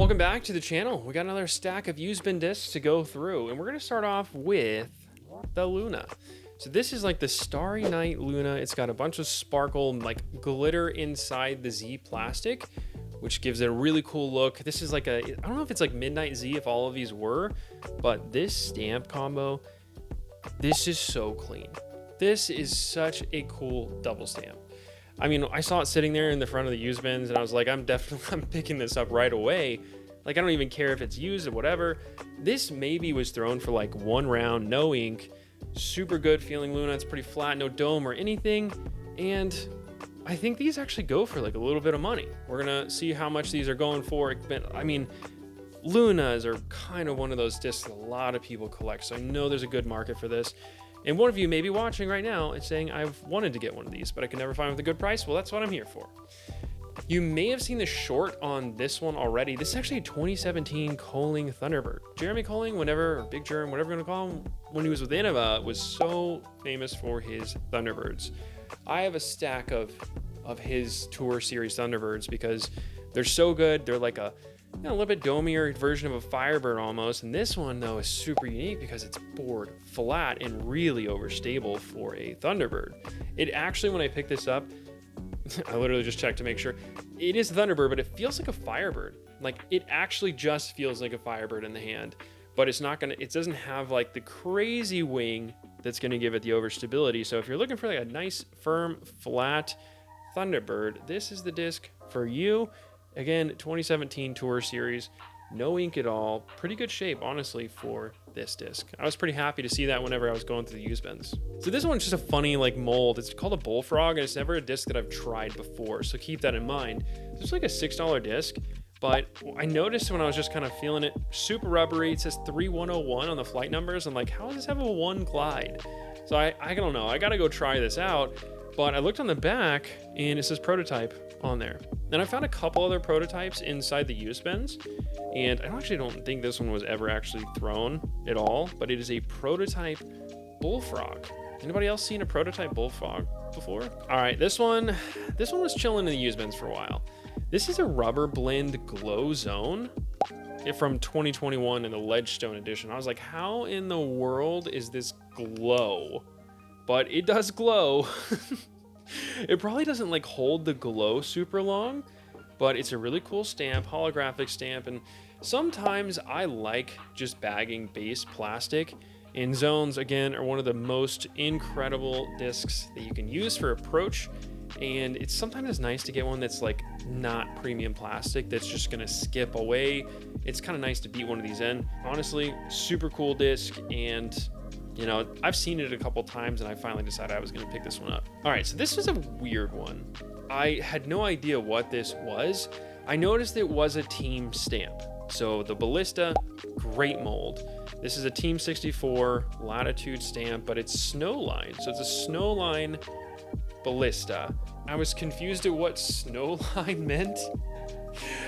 Welcome back to the channel. We got another stack of used bin discs to go through, and we're going to start off with the Luna. So this is like the Starry Night Luna. It's got a bunch of sparkle, like glitter inside the Z plastic, which gives it a really cool look. This is like I don't know if it's like Midnight Z if all of these were, but this stamp combo, this is so clean. This is such a cool double stamp. I mean, I saw it sitting there in the front of the used bins and I was like, I'm picking this up right away. Like, I don't even care if it's used or whatever. This maybe was thrown for like one round, no ink, super good feeling Luna. It's pretty flat, no dome or anything. And I think these actually go for like a little bit of money. We're gonna see how much these are going for. I mean, Lunas are kind of one of those discs a lot of people collect. So I know there's a good market for this. And one of you may be watching right now and saying, I've wanted to get one of these, but I can never find with a good price. Well, that's what I'm here for. You may have seen the short on this one already. This is actually a 2017 Coling Thunderbird. Jeremy Coling, or Big Germ, whatever you're gonna call him, when he was with Innova, was so famous for his Thunderbirds. I have a stack of his Tour Series Thunderbirds because they're so good. They're like a little bit domier version of a Firebird almost. And this one though is super unique because it's bored flat and really overstable for a Thunderbird. It actually, when I picked this up, I literally just checked to make sure. It is a Thunderbird, but it feels like a Firebird. Like, it actually just feels like a Firebird in the hand, but it doesn't have like the crazy wing that's gonna give it the overstability. So if you're looking for like a nice, firm, flat Thunderbird, this is the disc for you. Again, 2017 Tour Series, no ink at all, pretty good shape, honestly, for this disc. I was pretty happy to see that whenever I was going through the used bins. So this one's just a funny like mold. It's called a Bullfrog, and it's never a disc that I've tried before, so keep that in mind. It's like a $6 disc, but I noticed when I was just kind of feeling it, super rubbery. It says 3101 on the flight numbers. I'm like, how does this have a 1 glide? So I don't know. I gotta go try this out. But I looked on the back and it says prototype on there. And I found a couple other prototypes inside the used bins. And I actually don't think this one was ever actually thrown at all, but it is a prototype Bullfrog. Anybody else seen a prototype Bullfrog before? All right, this one was chilling in the used bins for a while. This is a rubber blend glow zone from 2021 in the Ledgestone edition. I was like, how in the world is this glow? But it does glow. It probably doesn't like hold the glow super long, but it's a really cool stamp, holographic stamp. And sometimes I like just bagging base plastic. And zones, again, are one of the most incredible discs that you can use for approach. And it's sometimes nice to get one that's like not premium plastic, that's just gonna skip away. It's kind of nice to beat one of these in. Honestly, super cool disc. And you know, I've seen it a couple times and I finally decided I was gonna pick this one up. All right, so this was a weird one. I had no idea what this was. I noticed it was a team stamp. So the Ballista, great mold. This is a Team 64 Latitude stamp, but it's Snowline. So it's a Snowline Ballista. I was confused at what Snowline meant.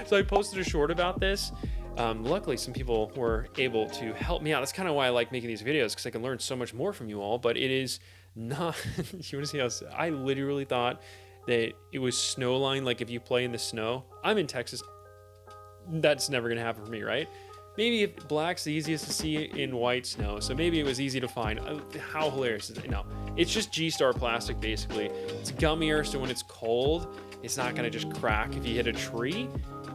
So I posted a short about this. Luckily, some people were able to help me out. That's kind of why I like making these videos, because I can learn so much more from you all, but it is not, you want to see how, I literally thought that it was Snowline, like if you play in the snow. I'm in Texas. That's never going to happen for me, right? Maybe if black's the easiest to see in white snow, so maybe it was easy to find. How hilarious is it? No, it's just G-Star plastic, basically. It's gummier, so when it's cold, it's not going to just crack if you hit a tree.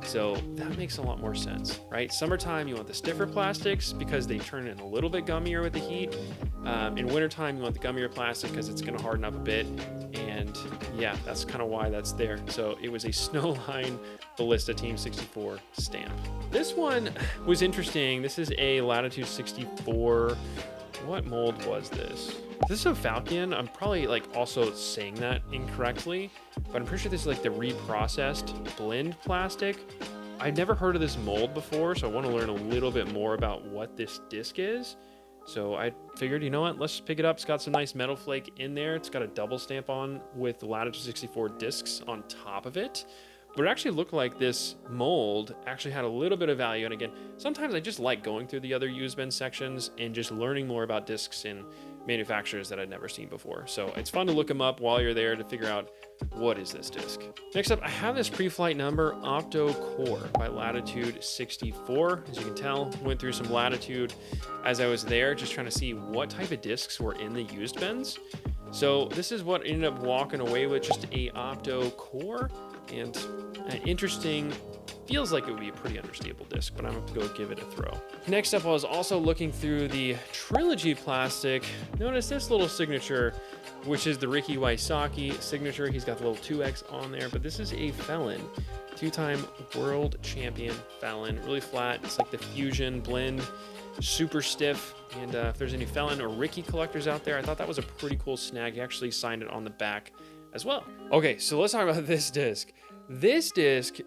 So that makes a lot more sense, right? Summertime, you want the stiffer plastics because they turn in a little bit gummier with the heat. In wintertime, you want the gummier plastic because it's going to harden up a bit. And yeah, that's kind of why that's there. So it was a Snowline Ballista Team 64 stamp. This one was interesting. This is a Latitude 64. What mold was this? This is a Falcon. I'm probably like also saying that incorrectly, but I'm pretty sure this is like the reprocessed blend plastic. I've never heard of this mold before, so I want to learn a little bit more about what this disc is. So I figured, you know what, let's just pick it up. It's got some nice metal flake in there. It's got a double stamp on with the Latitude 64 discs on top of it. But it actually looked like this mold actually had a little bit of value. And again, sometimes I just like going through the other used bin sections and just learning more about discs and manufacturers that I'd never seen before. So it's fun to look them up while you're there to figure out what is this disc. Next up, I have this pre-flight number Opto Core by Latitude 64. As you can tell, went through some Latitude as I was there, just trying to see what type of discs were in the used bins. So this is what I ended up walking away with, just a Opto Core, and an interesting, feels like it would be a pretty understable disc, but I'm going to go give it a throw. Next up, I was also looking through the Trilogy plastic. Notice this little signature, which is the Ricky Weissaki signature. He's got the little 2X on there, but this is a Felon, 2-time world champion Felon. Really flat. It's like the Fusion blend, super stiff. And if there's any Felon or Ricky collectors out there, I thought that was a pretty cool snag. He actually signed it on the back as well. Okay, so let's talk about this disc. This disc,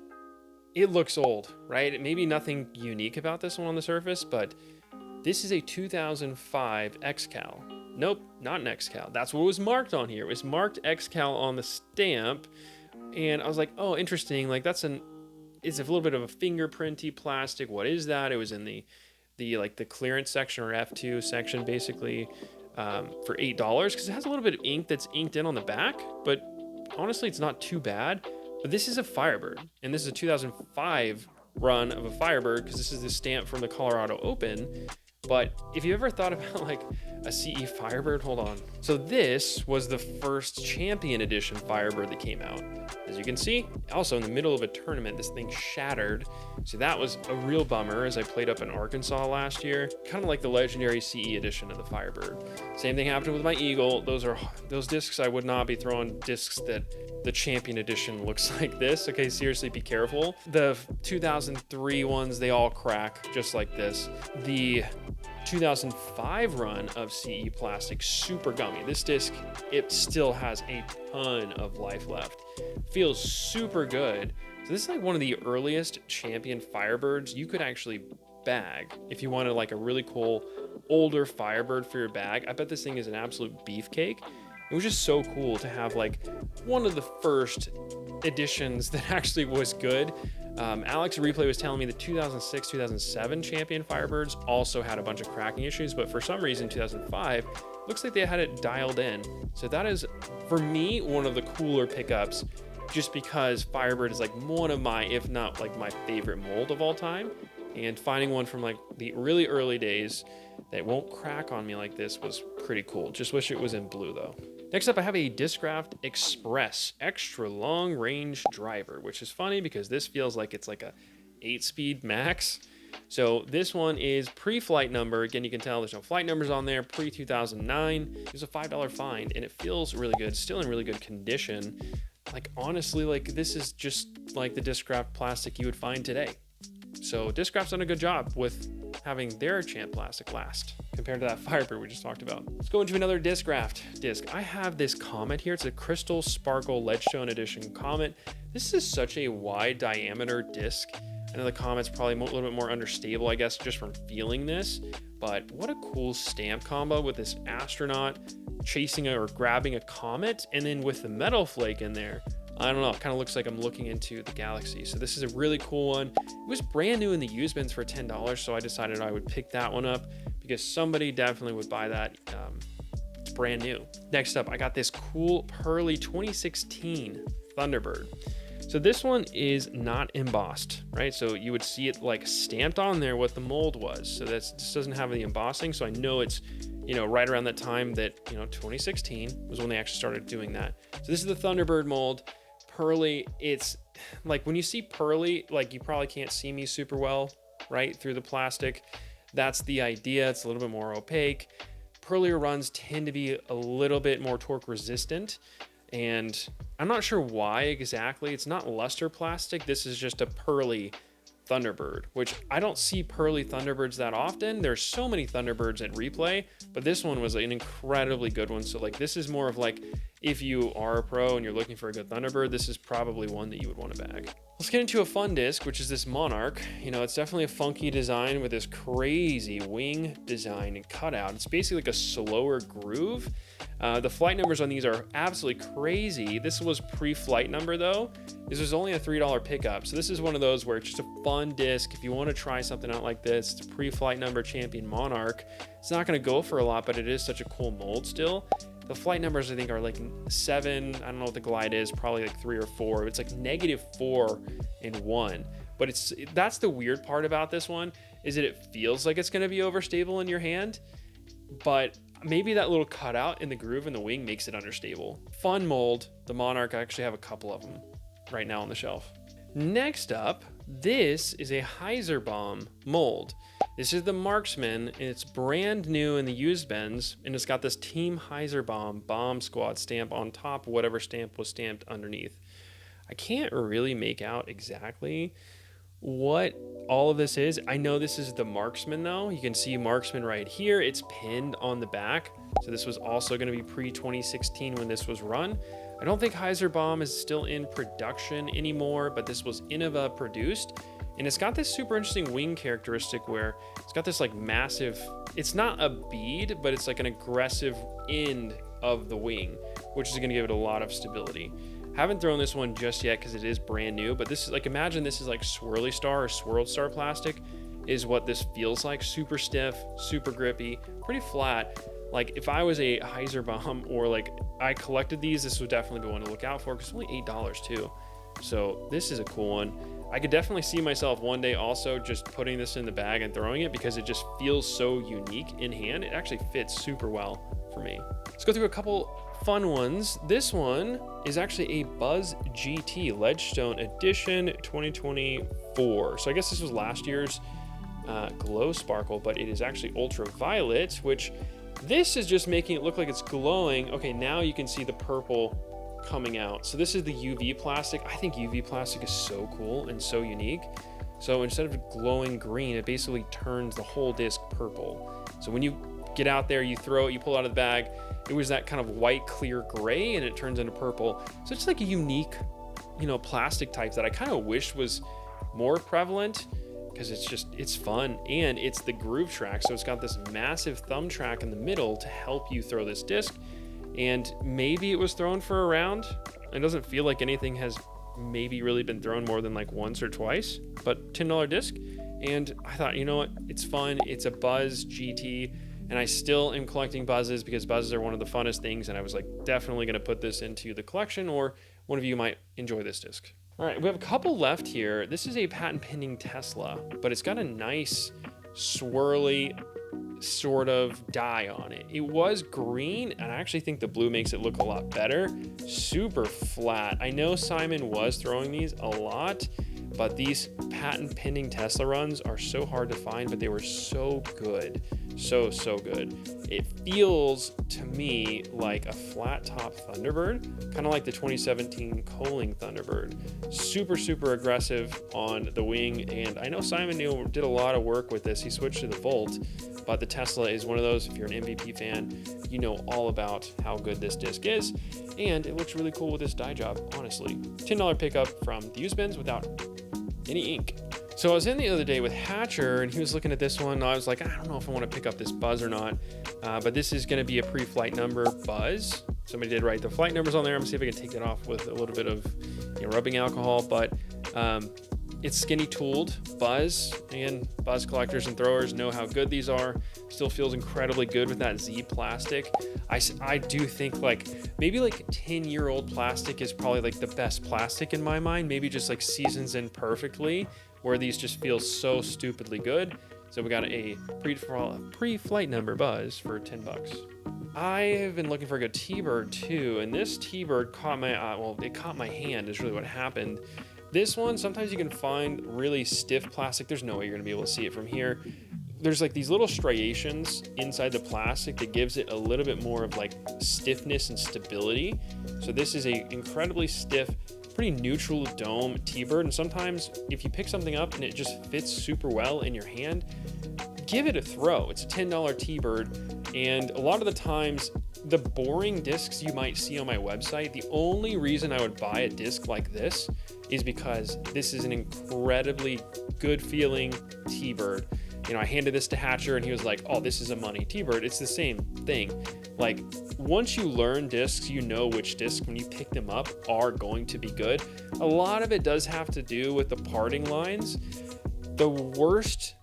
it looks old, right? Maybe nothing unique about this one on the surface, but this is a 2005 XCAL. Nope, not an XCAL. That's what was marked on here. It was marked XCAL on the stamp, and I was like, oh, interesting. Like it's a little bit of a fingerprinty plastic. What is that? It was in the clearance section, or F2 section, basically, for $8, because it has a little bit of ink that's inked in on the back, but honestly, it's not too bad. But this is a Firebird, and this is a 2005 run of a Firebird, because this is the stamp from the Colorado Open. But if you ever thought about like a CE Firebird, hold on. So this was the first Champion Edition Firebird that came out. As you can see, also in the middle of a tournament, this thing shattered. So that was a real bummer, as I played up in Arkansas last year. Kind of like the legendary CE edition of the Firebird. Same thing happened with my Eagle. Those discs, I would not be throwing discs that the Champion Edition looks like this. Okay, seriously, be careful. The 2003 ones, they all crack just like this. The 2005 run of CE plastic, super gummy. This disc, it still has a ton of life left. Feels super good. So this is like one of the earliest Champion Firebirds you could actually bag if you wanted like a really cool older Firebird for your bag. I bet this thing is an absolute beefcake. It was just so cool to have like one of the first editions that actually was good. Alex Replay was telling me the 2006, 2007 Champion Firebirds also had a bunch of cracking issues, but for some reason 2005 looks like they had it dialed in. So that is, for me, one of the cooler pickups, just because Firebird is like one of my, if not like my favorite mold of all time. And finding one from like the really early days that won't crack on me like this was pretty cool. Just wish it was in blue though. Next up, I have a Discraft Express extra long range driver, which is funny because this feels like it's like a 8-speed max. So this one is pre-flight number. Again, you can tell there's no flight numbers on there. Pre-2009. It was a $5 find, and it feels really good. Still in really good condition. Like honestly, like this is just like the Discraft plastic you would find today. So Discraft's done a good job with having their Champ plastic last compared to that Firebird we just talked about. Let's go into another Discraft disc. I have this Comet here. It's a Crystal Sparkle Ledgestone Edition Comet. This is such a wide diameter disc. I know the Comet's probably a little bit more understable, I guess, just from feeling this, but what a cool stamp combo with this astronaut chasing or grabbing a comet, and then with the metal flake in there. I don't know, it kind of looks like I'm looking into the galaxy. So this is a really cool one. It was brand new in the used bins for $10, so I decided I would pick that one up because somebody definitely would buy that. It's brand new. Next up, I got this cool Pearly 2016 Thunderbird. So this one is not embossed, right? So you would see it like stamped on there what the mold was. So this doesn't have any embossing. So I know it's, right around that time that, 2016 was when they actually started doing that. So this is the Thunderbird mold. Pearly, it's like when you see Pearly, like you probably can't see me super well, right, through the plastic. That's the idea. It's a little bit more opaque. Pearlier runs tend to be a little bit more torque resistant, and I'm not sure why exactly. It's not luster plastic. This is just a Pearly Thunderbird, which I don't see Pearly Thunderbirds that often. There's so many Thunderbirds at Replay, but this one was an incredibly good one. So like this is more of like if you are a pro and you're looking for a good Thunderbird, this is probably one that you would want to bag. Let's get into a fun disc, which is this Monarch. You know, it's definitely a funky design with this crazy wing design and cutout. It's basically like a slower groove. The flight numbers on these are absolutely crazy. This was pre-flight number though. This was only a $3 pickup. So this is one of those where it's just a fun disc. If you want to try something out like this, it's pre-flight number champion Monarch. It's not going to go for a lot, but it is such a cool mold still. The flight numbers, I think, are like 7. I don't know what the glide is, probably like 3 or 4. It's like -4 and 1. But that's the weird part about this one, is that it feels like it's going to be overstable in your hand, but maybe that little cutout in the groove in the wing makes it understable. Fun mold. The Monarch, I actually have a couple of them right now on the shelf. Next up, this is a Heiser bomb mold. This is the Marksman, and it's brand new in the used bins, and it's got this Team Heiser bomb squad stamp on top of whatever stamp was stamped underneath. I can't really make out exactly what all of this is. I know this is the Marksman though. You can see Marksman right here. It's pinned on the back. So this was also going to be pre-2016 when this was run. I don't think Heiser bomb is still in production anymore, but this was Innova produced. And it's got this super interesting wing characteristic where it's got this like massive, it's not a bead, but it's like an aggressive end of the wing, which is going to give it a lot of stability. Haven't thrown this one just yet because it is brand new, but this is like, imagine this is like Swirly Star or Swirled Star plastic is what this feels like. Super stiff, super grippy, pretty flat. Like if I was a Heiser bomb or like I collected these, this would definitely be one to look out for because it's only $8 too. So this is a cool one. I could definitely see myself one day also just putting this in the bag and throwing it because it just feels so unique in hand. It actually fits super well for me. Let's go through a couple fun ones. This one is actually a Buzz GT Ledgestone Edition 2024. So I guess this was last year's glow sparkle, but it is actually ultraviolet, which this is just making it look like it's glowing. Okay, now you can see the purple coming out. So this is the UV plastic. I think UV plastic is so cool and so unique. So instead of glowing green, it basically turns the whole disc purple. So when you get out there, you throw it, you pull it out of the bag, it was that kind of white clear gray and it turns into purple. So it's like a unique, you know, plastic type that I kind of wish was more prevalent because it's fun and it's the groove track. So it's got this massive thumb track in the middle to help you throw this disc. And maybe it was thrown for a round. It doesn't feel like anything has maybe really been thrown more than like once or twice, but $10 disc. And I thought, you know what? It's fun. It's a Buzz GT. And I still am collecting buzzes because buzzes are one of the funnest things. And I was like, definitely going to put this into the collection, or one of you might enjoy this disc. All right, we have a couple left here. This is a patent pending Tesla, but it's got a nice swirly sort of dye on it. It was green, and I actually think the blue makes it look a lot better. Super flat. I know Simon was throwing these a lot, but these patent pending Tesla runs are so hard to find, but they were so good. So good. It feels to me like a flat top Thunderbird, kind of like the 2017 Coaling Thunderbird. Super aggressive on the wing, and I know Simon did a lot of work with this. He switched to the Volt, but the Tesla is one of those, if you're an MVP fan, you know all about how good this disc is, and it looks really cool with this dye job, honestly. $10 pickup from the used bins without any ink. So I was in the other day with Hatcher, and he was looking at this one. I was like, I don't know if I want to pick up this Buzz or not, but this is going to be a pre-flight number Buzz. Somebody did write the flight numbers on there. I'm going to see if I can take it off with a little bit of rubbing alcohol, but it's skinny tooled Buzz, and Buzz collectors and throwers know how good these are. Still feels incredibly good with that Z plastic. I do think like maybe like 10-year-old plastic is probably like the best plastic in my mind. Maybe just like seasons in perfectly, where these just feel so stupidly good. So we got a pre-flight number Buzz for $10. I have been looking for a good T-Bird too, and this T-Bird caught my eye. Well, it caught my hand is really what happened. This one, sometimes you can find really stiff plastic. There's no way you're gonna be able to see it from here. There's like these little striations inside the plastic that gives it a little bit more of like stiffness and stability. So this is a incredibly stiff, pretty neutral dome T-Bird, and sometimes if you pick something up and it just fits super well in your hand, give it a throw. It's a $10 T-Bird, and a lot of the times the boring discs you might see on my website, the only reason I would buy a disc like this is because this is an incredibly good feeling T-Bird. You know, I handed this to Hatcher and he was like, oh, this is a money T-Bird. It's the same thing. Like, once you learn discs, you know which discs, when you pick them up, are going to be good. A lot of it does have to do with the parting lines. The worst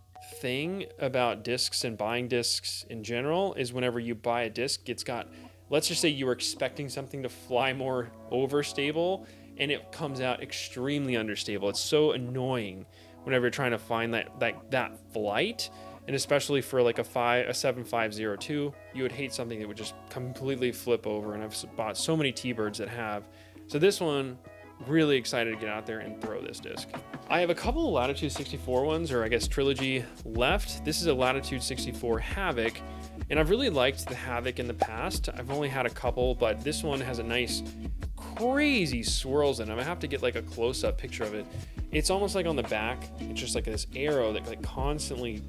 thing about discs and buying discs in general is whenever you buy a disc, it's got, let's just say you were expecting something to fly more overstable and it comes out extremely understable. It's so annoying whenever you're trying to find that flight, and especially for like a 7502, you would hate something that would just completely flip over, and I've bought so many T-Birds that have. So this one, really excited to get out there and throw this disc. I have a couple of Latitude 64 ones, or I guess trilogy left. This is a Latitude 64 Havoc, and I've really liked the Havoc in the past. I've only had a couple, but this one has a nice crazy swirls in it. I'm gonna have to get like a close-up picture of it. It's almost like on the back, it's just like this arrow that like constantly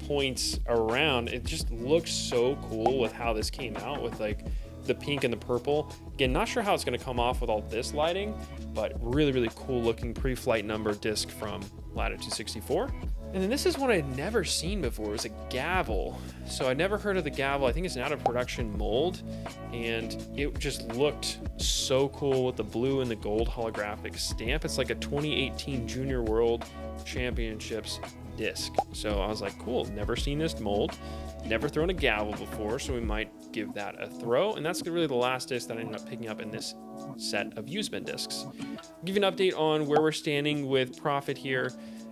points around. It just looks so cool with how this came out with like the pink and the purple. Again, not sure how it's going to come off with all this lighting, but really, really cool looking pre-flight number disc from Latitude 64. And then this is one I'd never seen before. It was a Gavvel. So I'd never heard of the Gavvel. I think it's an out of production mold, and it just looked so cool with the blue and the gold holographic stamp. It's like a 2018 Junior World Championships disc. So I was like, cool, never seen this mold, never thrown a Gavvel before, so we might give that a throw. And that's really the last disc that I ended up picking up in this set of used bin discs. I'll give you an update on where we're standing with profit here.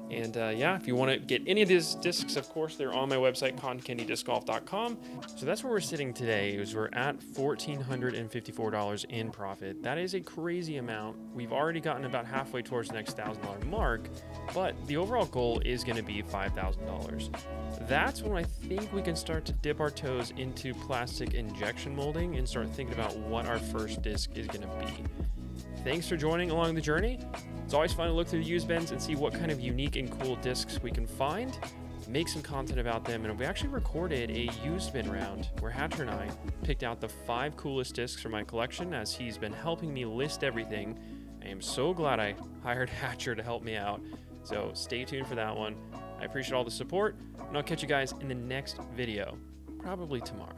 And yeah, if you want to get any of these discs, of course, they're on my website, cottoncandydiscgolf.com. So that's where we're sitting today, is we're at $1,454 in profit. That is a crazy amount. We've already gotten about halfway towards the next $1,000 mark, but the overall goal is going to be $5,000. That's when I think we can start to dip our toes into plastic injection molding and start thinking about what our first disc is going to be. Thanks for joining along the journey. It's always fun to look through the used bins and see what kind of unique and cool discs we can find, make some content about them. And we actually recorded a used bin round where Hatcher and I picked out the 5 coolest discs from my collection, as he's been helping me list everything. I am so glad I hired Hatcher to help me out. So stay tuned for that one. I appreciate all the support, and I'll catch you guys in the next video, probably tomorrow.